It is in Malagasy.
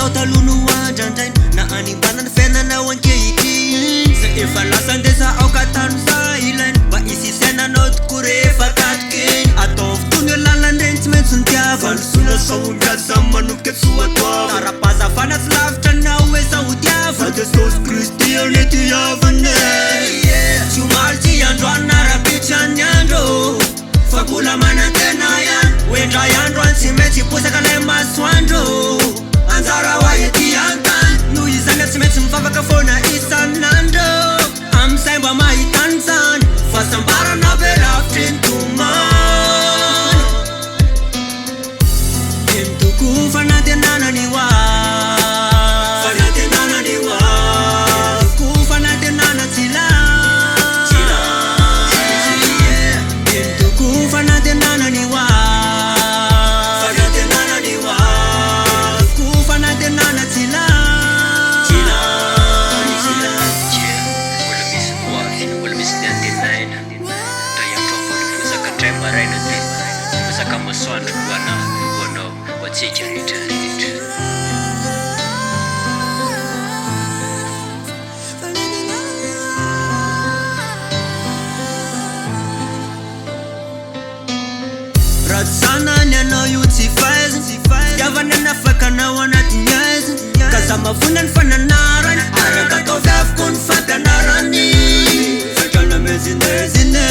tao taloha andrandrainy na animbana ny fiainanao ankehitriny zay efa lasa andesa aoka tano za ilainy mba isisainanao tokoa rehefa katrikeny atao fotony lalandreny tsy maintsy nitiavany sona saombiady samy manomboka soatoava tara-pazafana tsy lavitra nao hoe saodiava fa jesosy kristy anetiavany tsy omaly tsy androany narapitsany andro fa mbola manantena ihany hoendray andro any tsy maintsy posaka lay masoandro anjara ho aety antany noho izany tsy maintsy mivavaka foana isan'andro am'izay mba mahitany zany fahasambarana be lavitry ny tomany eny toko fanantenanany ho fanantenanany ho toko fanantenana tsila eny toko fanantenanany ho fanantenanany ho toko fanantenana tsila Wala misy niantenaina Dray andro volofosaka ndray maraina de Masaka masoandro hoanao Hoantsika rehetra Ratsanany anao io tsy faizina Tiavany anafaka anao anatiny aizina Ka za mavona ny fananarany Araka atao viaviko ny fampianarany Fetrana mezinezine